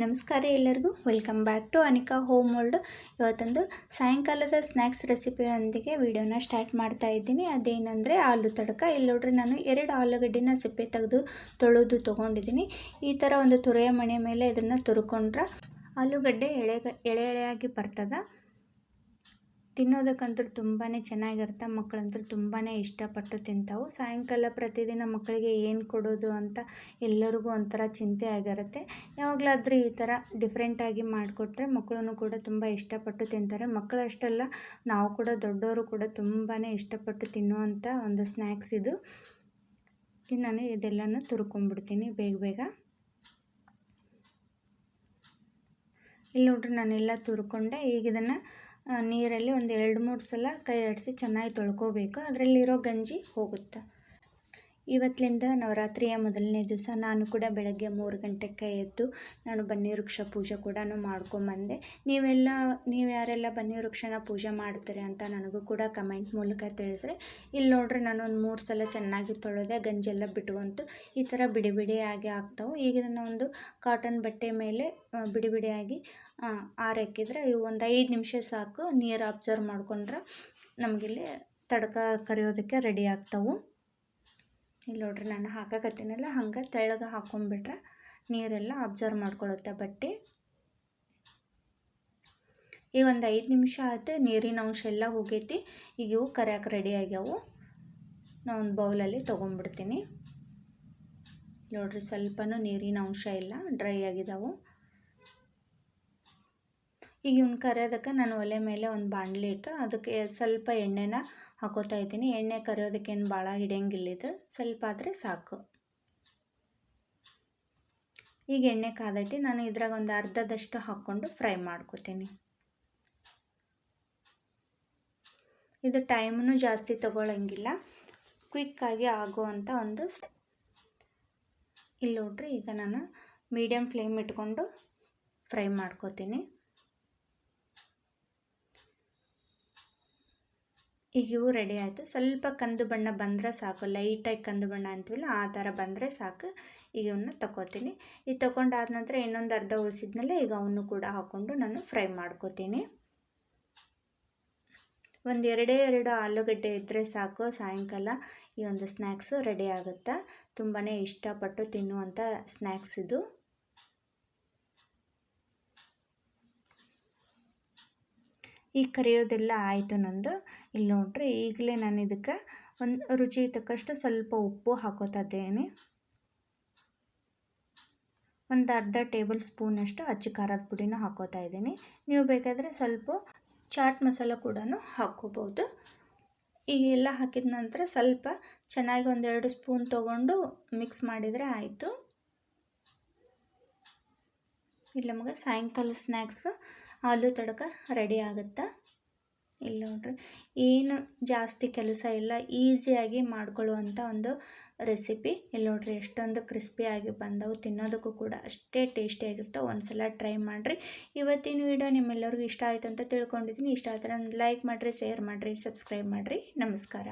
ನಮಸ್ಕಾರ ಎಲ್ಲರಿಗೂ welcome back to Anika home world. ಇವತ್ತೊಂದು ಸಾಯಂಕಾಲದ ಸ್ನ್ಯಾಕ್ಸ್ ರೆಸಿಪಿಯೊಂದಿಗೆ ವಿಡಿಯೋನ ಸ್ಟಾರ್ಟ್ ಮಾಡ್ತಾ ಇದ್ದೀನಿ. ಅದೇನೆಂದರೆ ಆಲೂ ತಡಕ. ಇಲ್ಲಿ ನೋಡ್ರಿ ನಾನು 2 ಆಲೂಗಡ್ಡೆನ ಸಿಪ್ಪೆ ತೆಗೆದು ತೊಳೆದು ತೊಗೊಂಡಿದ್ದೀನಿ. ಈ ಥರ ಒಂದು ತುರಿಯ ಮಣೆ ಮೇಲೆ ಇದನ್ನು ತುರ್ಕೊಂಡ್ರೆ ಆಲೂಗಡ್ಡೆ ಎಳೆಯಾಗಿ ಬರ್ತದೆ. ತಿನ್ನೋದಕ್ಕಂತೂ ತುಂಬಾ ಚೆನ್ನಾಗಿರುತ್ತೆ. ಮಕ್ಕಳಂತೂ ತುಂಬಾ ಇಷ್ಟಪಟ್ಟು ತಿಂತಾವೆ. ಸಾಯಂಕಾಲ ಪ್ರತಿದಿನ ಮಕ್ಕಳಿಗೆ ಏನು ಕೊಡೋದು ಅಂತ ಎಲ್ಲರಿಗೂ ಒಂಥರ ಚಿಂತೆ ಆಗಿರುತ್ತೆ. ಯಾವಾಗಲಾದರೂ ಈ ಥರ ಡಿಫ್ರೆಂಟಾಗಿ ಮಾಡಿಕೊಟ್ರೆ ಮಕ್ಕಳು ಕೂಡ ತುಂಬ ಇಷ್ಟಪಟ್ಟು ತಿಂತಾರೆ. ಮಕ್ಕಳು ಅಷ್ಟೆಲ್ಲ ನಾವು ಕೂಡ ದೊಡ್ಡವರು ಕೂಡ ತುಂಬಾ ಇಷ್ಟಪಟ್ಟು ತಿನ್ನುವಂಥ ಒಂದು ಸ್ನ್ಯಾಕ್ಸ್ ಇದು. ನಾನು ಇದೆಲ್ಲನೂ ತುರ್ಕೊಂಡ್ಬಿಡ್ತೀನಿ ಬೇಗ. ಇಲ್ಲಿ ನೋಡ್ರಿ ನಾನೆಲ್ಲ ತುರ್ಕೊಂಡೆ. ಈಗ ಇದನ್ನು ನೀರಲ್ಲಿ ಒಂದು 2-3 ಸಲ ಕೈ ಆಡಿಸಿ ಚೆನ್ನಾಗಿ ತೊಳ್ಕೊಬೇಕು. ಅದರಲ್ಲಿರೋ ಗಂಜಿ ಹೋಗುತ್ತೆ. ಇವತ್ತಿನಿಂದ ನವರಾತ್ರಿಯ ಮೊದಲನೇ ದಿವಸ. ನಾನು ಕೂಡ ಬೆಳಗ್ಗೆ 3 ಗಂಟೆಗೆ ಎದ್ದು ನಾನು ಬನ್ನಿ ವೃಕ್ಷ ಪೂಜೆ ಕೂಡ ಮಾಡ್ಕೊಂಬಂದೆ. ನೀವು ಯಾರೆಲ್ಲ ಬನ್ನಿ ವೃಕ್ಷನ ಪೂಜೆ ಮಾಡ್ತೀರಿ ಅಂತ ನನಗೂ ಕೂಡ ಕಮೆಂಟ್ ಮೂಲಕ ತಿಳಿಸ್ರಿ. ಇಲ್ಲಿ ನೋಡ್ರಿ ನಾನು ಒಂದು 3 ಸಲ ಚೆನ್ನಾಗಿ ತೊಳೆದೆ. ಗಂಜೆಲ್ಲ ಬಿಟ್ಕೊಂತು ಈ ಥರ ಬಿಡಿಯಾಗಿ ಆಗ್ತಾವೆ. ಈಗ ಇದನ್ನು ಒಂದು ಕಾಟನ್ ಬಟ್ಟೆ ಮೇಲೆ ಬಿಡಿಯಾಗಿ ಆರಕ್ಕಿದ್ರೆ ಇವು ಒಂದು 5 ನಿಮಿಷ ಸಾಕು. ನೀರು ಅಬ್ಸರ್ವ್ ಮಾಡ್ಕೊಂಡ್ರೆ ನಮಗಿಲ್ಲಿ ತಡಕ ಕರಿಯೋದಕ್ಕೆ ರೆಡಿ ಆಗ್ತಾವೆ. ಇಲ್ಲಿ ನೋಡ್ರಿ ನಾನು ಹಾಕಕತ್ತೀನಲ್ಲ ಹಂಗೆ ತೆಳ್ಳಗೆ ಹಾಕ್ಕೊಂಡ್ಬಿಟ್ರೆ ನೀರೆಲ್ಲ ಅಬ್ಸರ್ವ್ ಮಾಡ್ಕೊಳ್ಳುತ್ತೆ ಬಟ್ಟೆ. ಈಗ ಒಂದು 5 ನಿಮಿಷ ಆಯ್ತು. ನೀರಿನ ಅಂಶ ಎಲ್ಲ ಹೋಗೈತಿ. ಈಗ ಇವು ಕರಿಯೋಕೆ ರೆಡಿ ಆಗ್ಯಾವು. ನಾನು ಒಂದು ಬೌಲಲ್ಲಿ ತೊಗೊಂಡ್ಬಿಡ್ತೀನಿ. ನೋಡ್ರಿ ಸ್ವಲ್ಪನೂ ನೀರಿನ ಅಂಶ ಇಲ್ಲ, ಡ್ರೈ ಆಗಿದ್ದಾವೆ. ಈಗ ಇವ್ನ ಕರಿಯೋದಕ್ಕೆ ನಾನು ಒಲೆ ಮೇಲೆ ಒಂದು ಬಾಣಲಿ ಇಟ್ಟು ಅದಕ್ಕೆ ಸ್ವಲ್ಪ ಎಣ್ಣೆನ ಹಾಕೋತಾ ಇದ್ದೀನಿ. ಎಣ್ಣೆ ಕರಿಯೋದಕ್ಕೇನು ಭಾಳ ಹಿಡಿಯಂಗಿಲ್ಲ, ಇದು ಸ್ವಲ್ಪ ಆದರೆ ಸಾಕು. ಈಗ ಎಣ್ಣೆ ಕಾದೈತಿ. ನಾನು ಇದ್ರಾಗ ಒಂದು ಅರ್ಧದಷ್ಟು ಹಾಕ್ಕೊಂಡು ಫ್ರೈ ಮಾಡ್ಕೋತೀನಿ. ಇದು ಟೈಮೂ ಜಾಸ್ತಿ ತಗೊಳ್ಳಂಗಿಲ್ಲ, ಕ್ವಿಕ್ಕಾಗಿ ಆಗುವಂಥ ಒಂದು. ಇಲ್ಲಿ ನೋಡ್ರಿ ಈಗ ನಾನು ಮೀಡಿಯಮ್ ಫ್ಲೇಮ್ ಇಟ್ಕೊಂಡು ಫ್ರೈ ಮಾಡ್ಕೋತೀನಿ. ಈಗ ಇವು ರೆಡಿ ಆಯಿತು. ಸ್ವಲ್ಪ ಕಂದು ಬಣ್ಣ ಬಂದರೆ ಸಾಕು, ಲೈಟಾಗಿ ಕಂದು ಬಣ್ಣ ಅಂತೀವಲ್ಲ ಆ ಥರ ಬಂದರೆ ಸಾಕು. ಈಗ ಇವನ್ನ ತಗೋತೀನಿ. ಇದು ತೊಗೊಂಡಾದ ನಂತರ ಇನ್ನೊಂದು ಅರ್ಧ ಉಳಿಸಿದ್ಮೇಲೆ ಈಗ ಅವನ್ನು ಕೂಡ ಹಾಕ್ಕೊಂಡು ನಾನು ಫ್ರೈ ಮಾಡ್ಕೋತೀನಿ. ಒಂದು 2 ಆಲೂಗಡ್ಡೆ ಇದ್ದರೆ ಸಾಕು, ಸಾಯಂಕಾಲ ಈ ಒಂದು ಸ್ನ್ಯಾಕ್ಸು ರೆಡಿ ಆಗುತ್ತೆ. ತುಂಬಾ ಇಷ್ಟಪಟ್ಟು ತಿನ್ನುವಂಥ ಸ್ನ್ಯಾಕ್ಸ್ ಇದು. ಈಗ ಕರಿಯೋದೆಲ್ಲ ಆಯಿತು ನಂದು. ಇಲ್ಲಿ ನೋಡ್ರಿ ಈಗಲೇ ನಾನು ಇದಕ್ಕೆ ಒಂದು ರುಚಿ ತಕ್ಕಷ್ಟು ಸ್ವಲ್ಪ ಉಪ್ಪು ಹಾಕೋತಾ ಇದ್ದೇನೆ. ಒಂದು ಅರ್ಧ ಟೇಬಲ್ ಸ್ಪೂನಷ್ಟು ಅಚ್ಚ ಖಾರದ ಪುಡಿನ ಹಾಕೋತಾ ಇದ್ದೀನಿ. ನೀವು ಬೇಕಾದರೆ ಸ್ವಲ್ಪ ಚಾಟ್ ಮಸಾಲ ಕೂಡ ಹಾಕ್ಕೋಬೋದು. ಈಗ ಎಲ್ಲ ಹಾಕಿದ ನಂತರ ಸ್ವಲ್ಪ ಚೆನ್ನಾಗಿ 1-2 ಸ್ಪೂನ್ ತೊಗೊಂಡು ಮಿಕ್ಸ್ ಮಾಡಿದರೆ ಆಯಿತು. ಇಲ್ಲಿ ನಮಗೆ ಸಾಯಂಕಾಲ ಸ್ನ್ಯಾಕ್ಸ್ ಆಲೂ ತಡಕ ರೆಡಿ ಆಗುತ್ತೆ. ಇಲ್ಲಿ ನೋಡ್ರಿ ಏನು ಜಾಸ್ತಿ ಕೆಲಸ ಇಲ್ಲ, ಈಸಿಯಾಗಿ ಮಾಡ್ಕೊಳ್ಳುವಂಥ ಒಂದು ರೆಸಿಪಿ. ಇಲ್ಲಿ ನೋಡ್ರಿ ಎಷ್ಟೊಂದು ಕ್ರಿಸ್ಪಿಯಾಗಿ ಬಂದವು. ತಿನ್ನೋದಕ್ಕೂ ಕೂಡ ಅಷ್ಟೇ ಟೇಸ್ಟಿಯಾಗಿರ್ತವೆ. ಒಂದು ಸಲ ಟ್ರೈ ಮಾಡಿರಿ. ಇವತ್ತಿನ ವಿಡಿಯೋ ನಿಮ್ಮೆಲ್ಲರಿಗೂ ಇಷ್ಟ ಆಯಿತು ಅಂತ ತಿಳ್ಕೊಂಡಿದ್ದೀನಿ. ಇಷ್ಟ ಆಯ್ತು ಅಂದ್ರೆ ಲೈಕ್ ಮಾಡಿರಿ, ಶೇರ್ ಮಾಡಿರಿ, ಸಬ್ಸ್ಕ್ರೈಬ್ ಮಾಡಿರಿ. ನಮಸ್ಕಾರ.